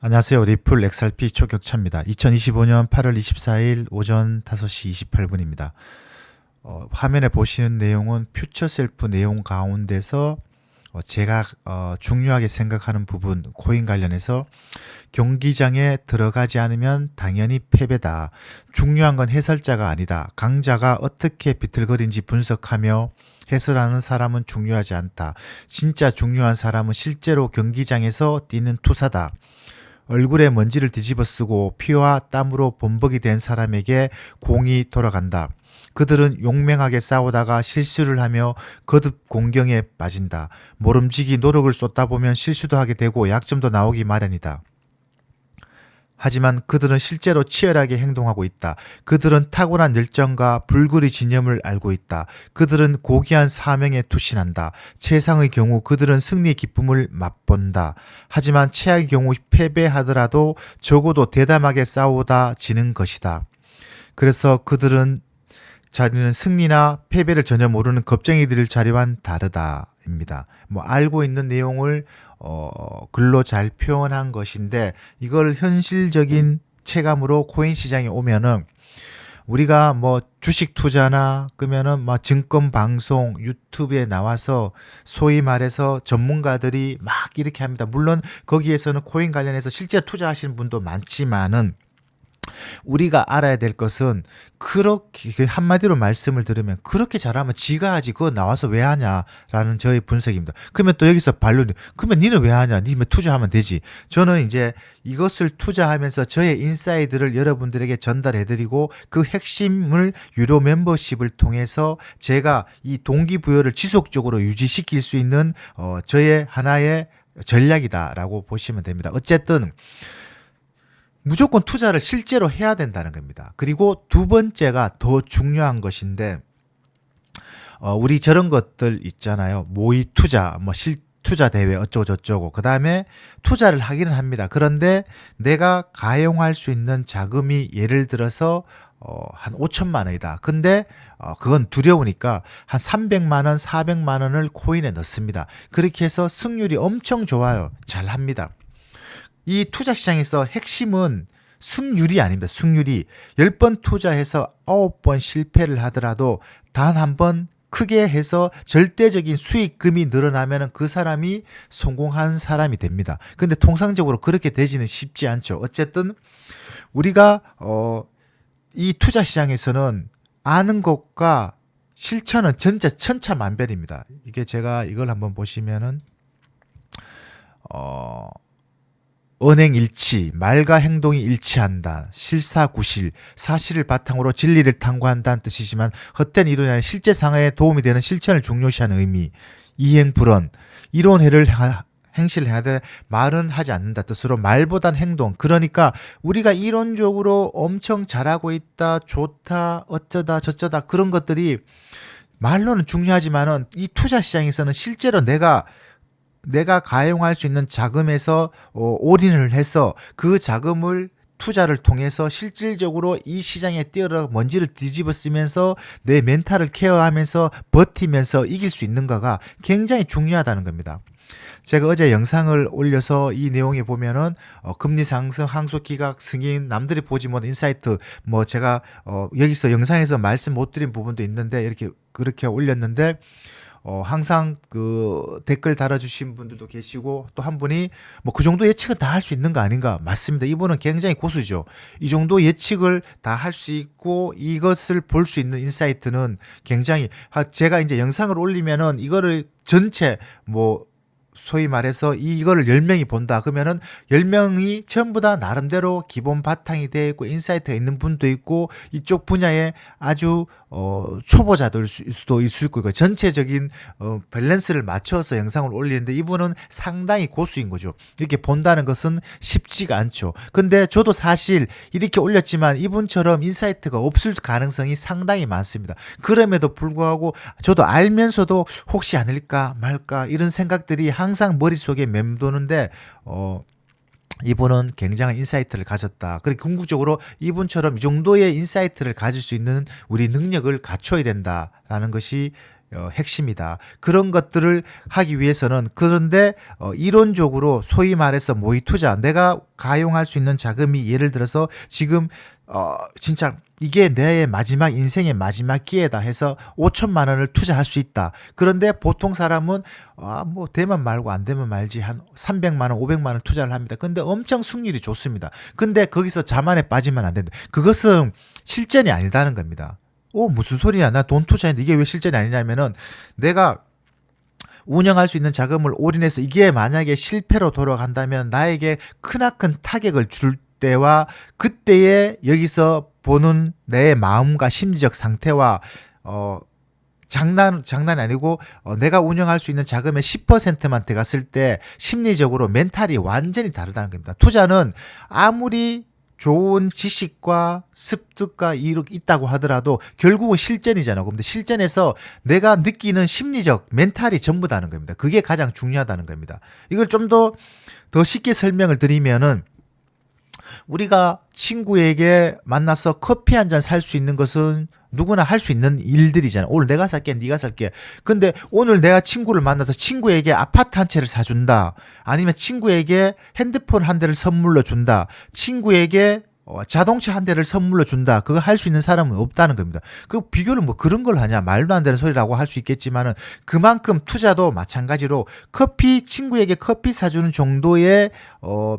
안녕하세요. 리플 XRP 초격차입니다. 2025년 8월 24일 오전 5시 28분입니다. 화면에 보시는 내용은 퓨처셀프 내용 가운데서 제가 중요하게 생각하는 부분, 코인 관련해서 경기장에 들어가지 않으면 당연히 패배다. 중요한 건 해설자가 아니다. 강자가 어떻게 비틀거린지 분석하며 해설하는 사람은 중요하지 않다. 진짜 중요한 사람은 실제로 경기장에서 뛰는 투사다. 얼굴에 먼지를 뒤집어 쓰고 피와 땀으로 범벅이 된 사람에게 공이 돌아간다. 그들은 용맹하게 싸우다가 실수를 하며 거듭 공경에 빠진다. 모름지기 노력을 쏟다 보면 실수도 하게 되고 약점도 나오기 마련이다. 하지만 그들은 실제로 치열하게 행동하고 있다. 그들은 탁월한 열정과 불굴의 진념을 알고 있다. 그들은 고귀한 사명에 투신한다. 최상의 경우 그들은 승리의 기쁨을 맛본다. 하지만 최악의 경우 패배하더라도 적어도 대담하게 싸우다 지는 것이다. 그래서 그들은 자리는 승리나 패배를 전혀 모르는 겁쟁이들의 자리와는 다르다입니다. 알고 있는 내용을 글로 잘 표현한 것인데 이걸 현실적인 체감으로 코인 시장에 오면은 우리가 주식 투자나 그러면은 증권 방송 유튜브에 나와서 소위 말해서 전문가들이 막 이렇게 합니다. 물론 거기에서는 코인 관련해서 실제 투자하시는 분도 많지만은 우리가 알아야 될 것은 그렇게 한마디로 말씀을 들으면 그렇게 잘하면 지가 하지 그거 나와서 왜 하냐라는 저의 분석입니다. 그러면 또 여기서 반론이 그러면 니는 왜 하냐? 니는 투자하면 되지. 저는 이제 이것을 투자하면서 저의 인사이드를 여러분들에게 전달해드리고 그 핵심을 유료 멤버십을 통해서 제가 이 동기부여를 지속적으로 유지시킬 수 있는 저의 하나의 전략이다라고 보시면 됩니다. 어쨌든 무조건 투자를 실제로 해야 된다는 겁니다. 그리고 두 번째가 더 중요한 것인데 우리 저런 것들 있잖아요. 모의 투자, 실투자 대회 어쩌고 저쩌고 그 다음에 투자를 하기는 합니다. 그런데 내가 가용할 수 있는 자금이 예를 들어서 한 5천만 원이다. 근데 그건 두려우니까 한 300만 원, 400만 원을 코인에 넣습니다. 그렇게 해서 승률이 엄청 좋아요. 잘 합니다. 이 투자 시장에서 핵심은 승률이 아닙니다. 승률이 10번 투자해서 9번 실패를 하더라도 단 한 번 크게 해서 절대적인 수익금이 늘어나면 그 사람이 성공한 사람이 됩니다. 근데 통상적으로 그렇게 되지는 쉽지 않죠. 어쨌든 우리가 이 투자 시장에서는 아는 것과 실천은 진짜 천차만별입니다. 이게 제가 이걸 한번 보시면은 언행 일치, 말과 행동이 일치한다. 실사구실, 사실을 바탕으로 진리를 탐구한다는 뜻이지만 헛된 이론이 아니라 실제 상황에 도움이 되는 실천을 중요시하는 의미. 이행불언, 이론회를 행실을 해야 돼. 말은 하지 않는다 뜻으로 말보단 행동. 그러니까 우리가 이론적으로 엄청 잘하고 있다, 좋다, 어쩌다 저쩌다 그런 것들이 말로는 중요하지만은 이 투자 시장에서는 실제로 내가 가용할 수 있는 자금에서 올인을 해서 그 자금을 투자를 통해서 실질적으로 이 시장에 뛰어들어 먼지를 뒤집어 쓰면서 내 멘탈을 케어하면서 버티면서 이길 수 있는가가 굉장히 중요하다는 겁니다. 제가 어제 영상을 올려서 이 내용에 보면은 금리 상승, 항소 기각, 승인, 남들이 보지 못한 인사이트 제가 여기서 영상에서 말씀 못 드린 부분도 있는데 그렇게 올렸는데 항상 그 댓글 달아주신 분들도 계시고 또 한 분이 그 정도 예측은 다 할 수 있는 거 아닌가? 맞습니다. 이분은 굉장히 고수죠. 이 정도 예측을 다 할 수 있고 이것을 볼 수 있는 인사이트는 굉장히 제가 이제 영상을 올리면은 이거를 전체 소위 말해서 이거를 10명이 본다. 그러면은 10명이 전부 다 나름대로 기본 바탕이 되어 있고 인사이트가 있는 분도 있고 이쪽 분야에 아주 초보자들 수도 있을 거고 전체적인 밸런스를 맞춰서 영상을 올리는데 이분은 상당히 고수인 거죠. 이렇게 본다는 것은 쉽지가 않죠. 근데 저도 사실 이렇게 올렸지만 이분처럼 인사이트가 없을 가능성이 상당히 많습니다. 그럼에도 불구하고 저도 알면서도 혹시 아닐까 말까 이런 생각들이 항상 머릿속에 맴도는데 이분은 굉장한 인사이트를 가졌다. 그리고 궁극적으로 이분처럼 이 정도의 인사이트를 가질 수 있는 우리 능력을 갖춰야 된다라는 것이 핵심이다. 그런 것들을 하기 위해서는 그런데 이론적으로 소위 말해서 모의 투자 내가 가용할 수 있는 자금이 예를 들어서 지금 진짜 이게 내 마지막 인생의 마지막 기회다 해서 5천만 원을 투자할 수 있다. 그런데 보통 사람은 뭐 되면 말고 안 되면 말지 한 300만 원, 500만 원 투자를 합니다. 근데 엄청 승률이 좋습니다. 근데 거기서 자만에 빠지면 안 된다. 그것은 실전이 아니다는 겁니다. 무슨 소리야. 나 돈 투자했는데 이게 왜 실전이 아니냐면은 내가 운영할 수 있는 자금을 올인해서 이게 만약에 실패로 돌아간다면 나에게 크나큰 타격을 줄 때와 그때의 여기서 보는 내 마음과 심리적 상태와 장난이 아니고 내가 운영할 수 있는 자금의 10%만 들어갔을 때 심리적으로 멘탈이 완전히 다르다는 겁니다. 투자는 아무리 좋은 지식과 습득과 이렇게 있다고 하더라도 결국은 실전이잖아요. 근데 실전에서 내가 느끼는 심리적 멘탈이 전부다는 겁니다. 그게 가장 중요하다는 겁니다. 이걸 좀 더 쉽게 설명을 드리면은 우리가 친구에게 만나서 커피 한 잔 살 수 있는 것은 누구나 할 수 있는 일들이잖아. 오늘 내가 살게, 네가 살게. 근데 오늘 내가 친구를 만나서 친구에게 아파트 한 채를 사준다. 아니면 친구에게 핸드폰 한 대를 선물로 준다. 친구에게 자동차 한 대를 선물로 준다. 그거 할 수 있는 사람은 없다는 겁니다. 그 비교를 뭐 그런 걸 하냐. 말도 안 되는 소리라고 할 수 있겠지만은 그만큼 투자도 마찬가지로 친구에게 커피 사주는 정도의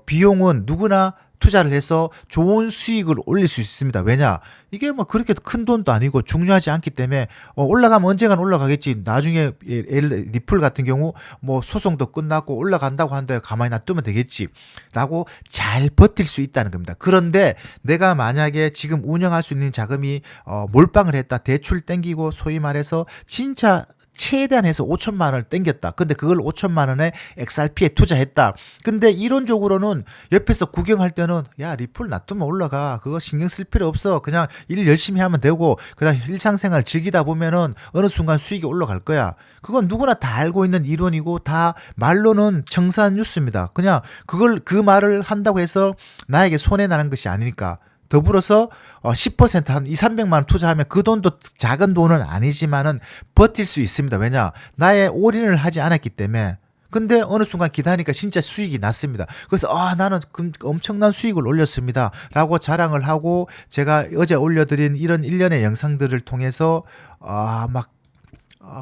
비용은 누구나 투자를 해서 좋은 수익을 올릴 수 있습니다. 왜냐? 이게 뭐 그렇게 큰 돈도 아니고 중요하지 않기 때문에 올라가면 언젠간 올라가겠지. 나중에 리플 같은 경우 뭐 소송도 끝났고 올라간다고 하는데 가만히 놔두면 되겠지. 라고 잘 버틸 수 있다는 겁니다. 그런데 내가 만약에 지금 운영할 수 있는 자금이 몰빵을 했다. 대출 땡기고 소위 말해서 진짜 최대한 해서 5천만 원을 땡겼다. 근데 그걸 5천만 원에 XRP에 투자했다. 근데 이론적으로는 옆에서 구경할 때는 야 리플 놔두면 올라가. 그거 신경 쓸 필요 없어. 그냥 일 열심히 하면 되고 그냥 일상생활 즐기다 보면은 어느 순간 수익이 올라갈 거야. 그건 누구나 다 알고 있는 이론이고 다 말로는 청산 뉴스입니다. 그냥 그 말을 한다고 해서 나에게 손해 나는 것이 아니니까. 더불어서 10%한 2, 300만 원 투자하면 그 돈도 작은 돈은 아니지만은 버틸 수 있습니다. 왜냐? 나의 올인을 하지 않았기 때문에. 근데 어느 순간 기다리니까 진짜 수익이 났습니다. 그래서 나는 엄청난 수익을 올렸습니다. 라고 자랑을 하고 제가 어제 올려드린 이런 일련의 영상들을 통해서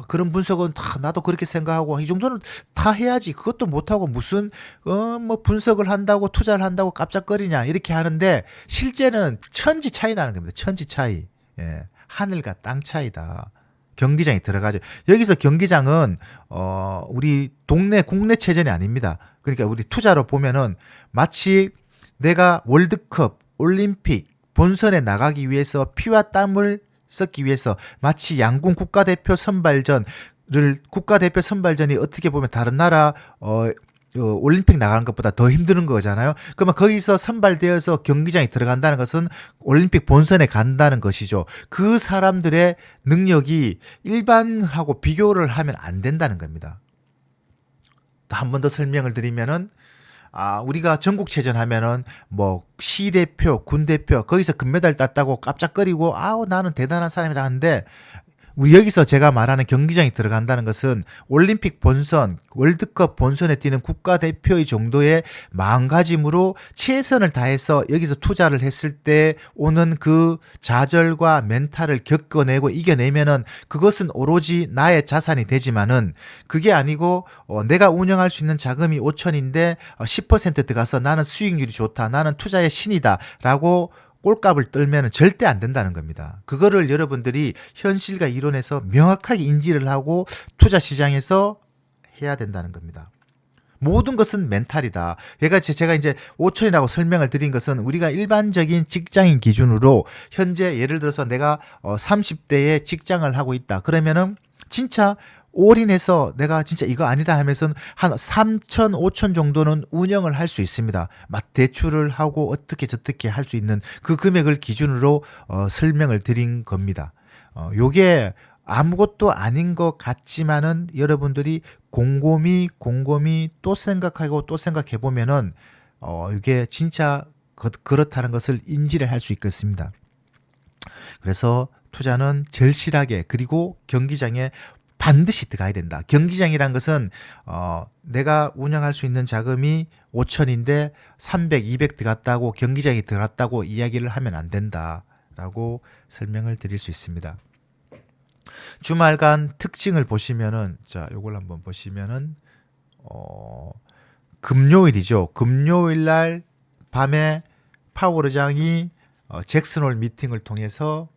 그런 분석은 다 나도 그렇게 생각하고 이 정도는 다 해야지. 그것도 못하고 무슨 뭐 분석을 한다고 투자를 한다고 깜짝거리냐 이렇게 하는데 실제는 천지 차이 나는 겁니다. 천지 차이. 예. 하늘과 땅 차이다. 경기장이 들어가죠. 여기서 경기장은 우리 동네 국내 체전이 아닙니다. 그러니까 우리 투자로 보면은 마치 내가 월드컵, 올림픽 본선에 나가기 위해서 피와 땀을 썼기 위해서 마치 양궁 국가대표 선발전이 어떻게 보면 다른 나라 올림픽 나가는 것보다 더 힘든 거잖아요. 그러면 거기서 선발되어서 경기장에 들어간다는 것은 올림픽 본선에 간다는 것이죠. 그 사람들의 능력이 일반하고 비교를 하면 안 된다는 겁니다. 한 번 더 설명을 드리면은 우리가 전국체전 하면은 뭐 시대표, 군대표 거기서 금메달 땄다고 깜짝거리고 나는 대단한 사람이라 하는데 우리 여기서 제가 말하는 경기장에 들어간다는 것은 올림픽 본선, 월드컵 본선에 뛰는 국가대표의 정도의 마음가짐으로 최선을 다해서 여기서 투자를 했을 때 오는 그 좌절과 멘탈을 겪어내고 이겨내면은 그것은 오로지 나의 자산이 되지만은 그게 아니고 내가 운영할 수 있는 자금이 5천인데 10% 들어가서 나는 수익률이 좋다. 나는 투자의 신이다. 라고 꼴값을 떨면 절대 안 된다는 겁니다. 그거를 여러분들이 현실과 이론에서 명확하게 인지를 하고 투자 시장에서 해야 된다는 겁니다. 모든 것은 멘탈이다. 제가 이제 5천이라고 설명을 드린 것은 우리가 일반적인 직장인 기준으로 현재 예를 들어서 내가 30대에 직장을 하고 있다. 그러면은 진짜 올인해서 내가 진짜 이거 아니다 하면서 한 3천, 5천 정도는 운영을 할 수 있습니다. 대출을 하고 어떻게 저떻게 할 수 있는 그 금액을 기준으로 설명을 드린 겁니다. 요게 아무것도 아닌 것 같지만은 여러분들이 곰곰이 또 생각하고 또 생각해 보면은 이게 진짜 그렇다는 것을 인지를 할 수 있겠습니다. 그래서 투자는 절실하게 그리고 경기장에 반드시 들어가야 된다. 경기장이란 것은 내가 운영할 수 있는 자금이 5천인데 300, 200 들어갔다고 경기장이 들어갔다고 이야기를 하면 안 된다라고 설명을 드릴 수 있습니다. 주말간 특징을 보시면은 자, 요걸 한번 보시면은 금요일이죠. 금요일 날 밤에 파월 의장이 잭슨홀 미팅을 통해서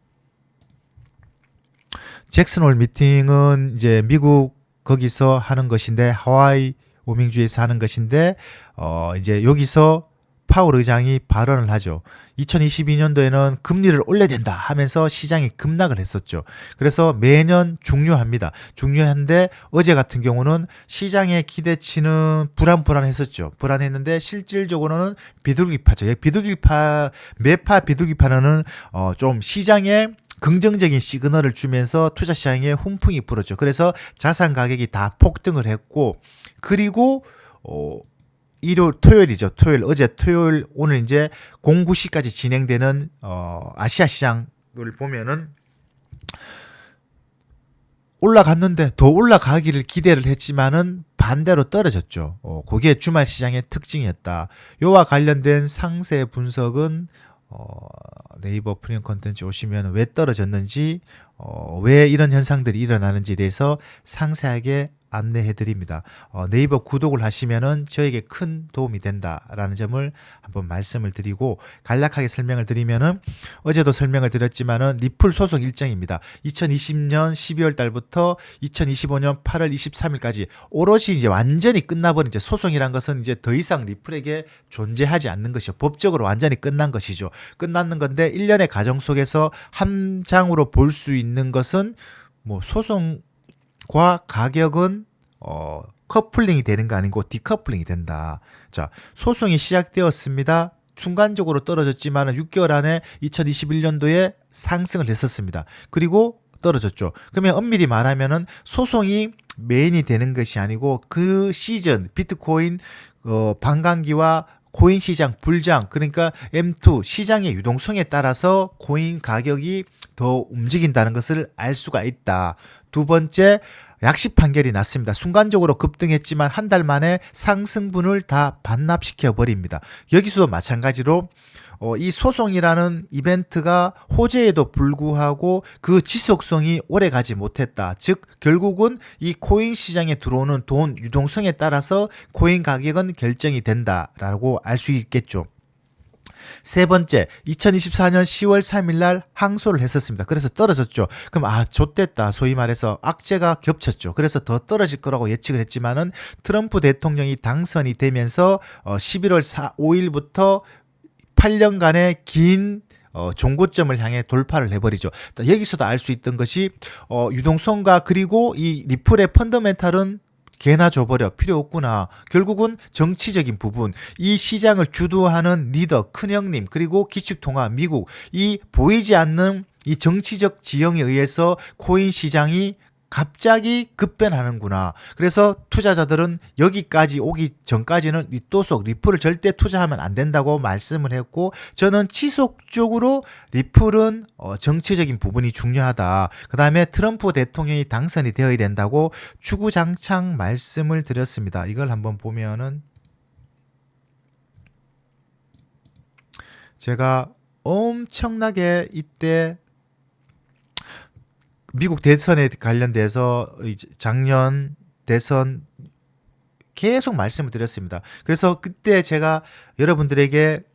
잭슨홀 미팅은 이제 미국 거기서 하는 것인데 하와이 오밍주에서 하는 것인데 이제 여기서 파월 의장이 발언을 하죠. 2022년도에는 금리를 올려야 된다 하면서 시장이 급락을 했었죠. 그래서 매년 중요합니다. 중요한데 어제 같은 경우는 시장의 기대치는 불안했었죠. 불안했는데 실질적으로는 비둘기파죠. 매파 비둘기파는 좀 시장에 긍정적인 시그널을 주면서 투자 시장에 훈풍이 불었죠. 그래서 자산 가격이 다 폭등을 했고, 그리고 토요일이죠. 어제 토요일, 오늘 이제 09시까지 진행되는 아시아 시장을 보면은 올라갔는데 더 올라가기를 기대를 했지만은 반대로 떨어졌죠. 그게 주말 시장의 특징이었다. 요와 관련된 상세 분석은 네이버 프리미엄 컨텐츠 오시면 왜 떨어졌는지, 왜 이런 현상들이 일어나는지에 대해서 상세하게 안내해 드립니다. 네이버 구독을 하시면은 저에게 큰 도움이 된다라는 점을 한번 말씀을 드리고, 간략하게 설명을 드리면은 어제도 설명을 드렸지만은 리플 소송 일정입니다. 2020년 12월 달부터 2025년 8월 23일까지 오롯이 이제 완전히 끝나버린 이제 소송이란 것은 이제 더 이상 리플에게 존재하지 않는 것이죠. 법적으로 완전히 끝난 것이죠. 끝났는 건데 1년의 과정 속에서 한 장으로 볼 수 있는 것은 뭐 소송과 가격은 커플링이 되는 거 아니고 디커플링이 된다. 자, 소송이 시작되었습니다. 순간적으로 떨어졌지만 6개월 안에 2021년도에 상승을 했었습니다. 그리고 떨어졌죠. 그러면 엄밀히 말하면은 소송이 메인이 되는 것이 아니고 그 시즌 비트코인 반감기와 코인 시장 불장, 그러니까 M2 시장의 유동성에 따라서 코인 가격이 더 움직인다는 것을 알 수가 있다. 두 번째, 약식 판결이 났습니다. 순간적으로 급등했지만 한 달 만에 상승분을 다 반납시켜 버립니다. 여기서도 마찬가지로 이 소송이라는 이벤트가 호재에도 불구하고 그 지속성이 오래 가지 못했다. 즉 결국은 이 코인 시장에 들어오는 돈 유동성에 따라서 코인 가격은 결정이 된다라고 알 수 있겠죠. 세 번째, 2024년 10월 3일 날 항소를 했었습니다. 그래서 떨어졌죠. 그럼 좆됐다. 소위 말해서 악재가 겹쳤죠. 그래서 더 떨어질 거라고 예측을 했지만은 트럼프 대통령이 당선이 되면서 11월 5일부터 8년간의 긴 종고점을 향해 돌파를 해버리죠. 여기서도 알 수 있던 것이 유동성과 그리고 이 리플의 펀더멘탈은 개나 줘버려 필요 없구나. 결국은 정치적인 부분, 이 시장을 주도하는 리더 큰형님 그리고 기축통화 미국, 이 보이지 않는 이 정치적 지형에 의해서 코인 시장이 갑자기 급변하는구나. 그래서 투자자들은 여기까지 오기 전까지는 리또속 리플을 절대 투자하면 안 된다고 말씀을 했고, 저는 지속적으로 리플은 정치적인 부분이 중요하다. 그 다음에 트럼프 대통령이 당선이 되어야 된다고 주구장창 말씀을 드렸습니다. 이걸 한번 보면은 제가 엄청나게 이때 미국 대선에 관련돼서 작년 대선 계속 말씀을 드렸습니다. 그래서 그때 제가 여러분들에게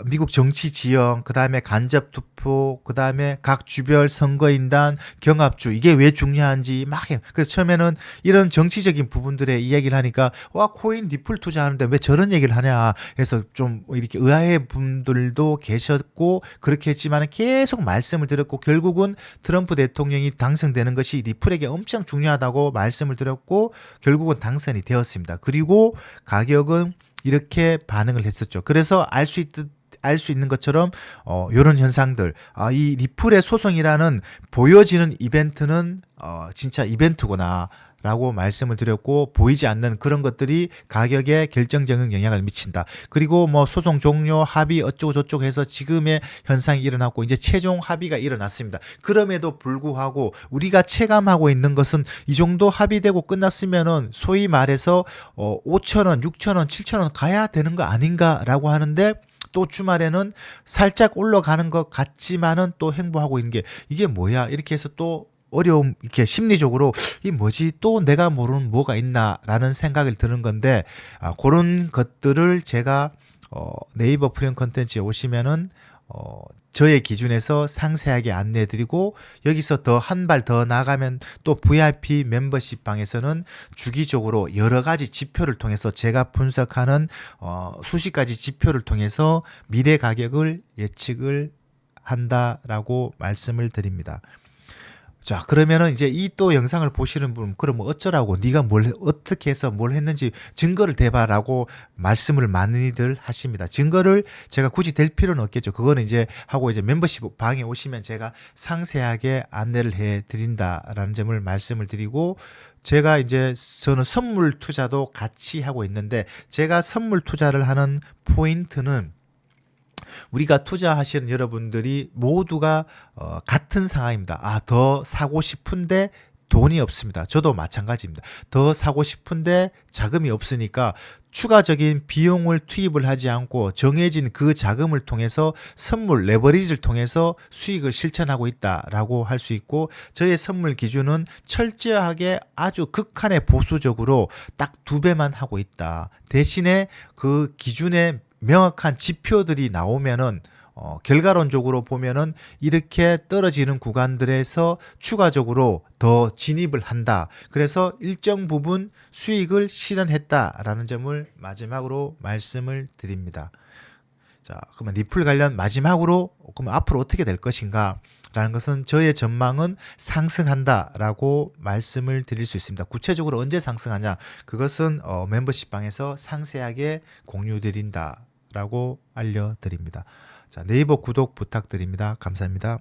미국 정치 지형, 그 다음에 간접 투표, 그 다음에 각 주별 선거인단, 경합주, 이게 왜 중요한지 막 해요. 그래서 처음에는 이런 정치적인 부분들의 이야기를 하니까 코인 리플 투자하는데 왜 저런 얘기를 하냐. 그래서 좀 이렇게 의아해 분들도 계셨고 그렇게 했지만 계속 말씀을 드렸고, 결국은 트럼프 대통령이 당선되는 것이 리플에게 엄청 중요하다고 말씀을 드렸고 결국은 당선이 되었습니다. 그리고 가격은 이렇게 반응을 했었죠. 그래서 알 수 있는 것처럼 이런 현상들, 이 리플의 소송이라는 보여지는 이벤트는 진짜 이벤트구나. 라고 말씀을 드렸고, 보이지 않는 그런 것들이 가격에 결정적인 영향을 미친다. 그리고 뭐 소송 종료, 합의 어쩌고 저쩌고 해서 지금의 현상이 일어났고 이제 최종 합의가 일어났습니다. 그럼에도 불구하고 우리가 체감하고 있는 것은 이 정도 합의되고 끝났으면은 소위 말해서 5,000원, 6,000원, 7,000원 가야 되는 거 아닌가라고 하는데, 또 주말에는 살짝 올라가는 것 같지만은 또 행보하고 있는 게 이게 뭐야? 이렇게 해서 또 어려움, 이렇게 심리적으로 이 뭐지, 또 내가 모르는 뭐가 있나라는 생각을 드는 건데, 그런 것들을 제가 네이버 프리미엄 컨텐츠에 오시면은 저의 기준에서 상세하게 안내해드리고, 여기서 더 한 발 더 나가면 또 VIP 멤버십 방에서는 주기적으로 여러 가지 지표를 통해서 제가 분석하는 수십 가지 지표를 통해서 미래 가격을 예측을 한다라고 말씀을 드립니다. 자, 그러면은 이제 이 또 영상을 보시는 분, 그럼 어쩌라고, 네가 뭘 어떻게 해서 뭘 했는지 증거를 대봐라고 말씀을 많이들 하십니다. 증거를 제가 굳이 댈 필요는 없겠죠. 그거는 이제 하고 이제 멤버십 방에 오시면 제가 상세하게 안내를 해 드린다라는 점을 말씀을 드리고, 제가 이제 저는 선물 투자도 같이 하고 있는데, 제가 선물 투자를 하는 포인트는 우리가 투자하시는 여러분들이 모두가 같은 상황입니다. 더 사고 싶은데 돈이 없습니다. 저도 마찬가지입니다. 더 사고 싶은데 자금이 없으니까 추가적인 비용을 투입을 하지 않고 정해진 그 자금을 통해서 선물 레버리지를 통해서 수익을 실천하고 있다라고 할 수 있고, 저의 선물 기준은 철저하게 아주 극한의 보수적으로 딱 2배만 하고 있다. 대신에 그 기준에 명확한 지표들이 나오면은 결과론적으로 보면은 이렇게 떨어지는 구간들에서 추가적으로 더 진입을 한다. 그래서 일정 부분 수익을 실현했다라는 점을 마지막으로 말씀을 드립니다. 자, 그러면 리플 관련 마지막으로, 그럼 앞으로 어떻게 될 것인가? 라는 것은 저의 전망은 상승한다라고 말씀을 드릴 수 있습니다. 구체적으로 언제 상승하냐? 그것은 멤버십 방에서 상세하게 공유 드린다라고 알려드립니다. 자, 네이버 구독 부탁드립니다. 감사합니다.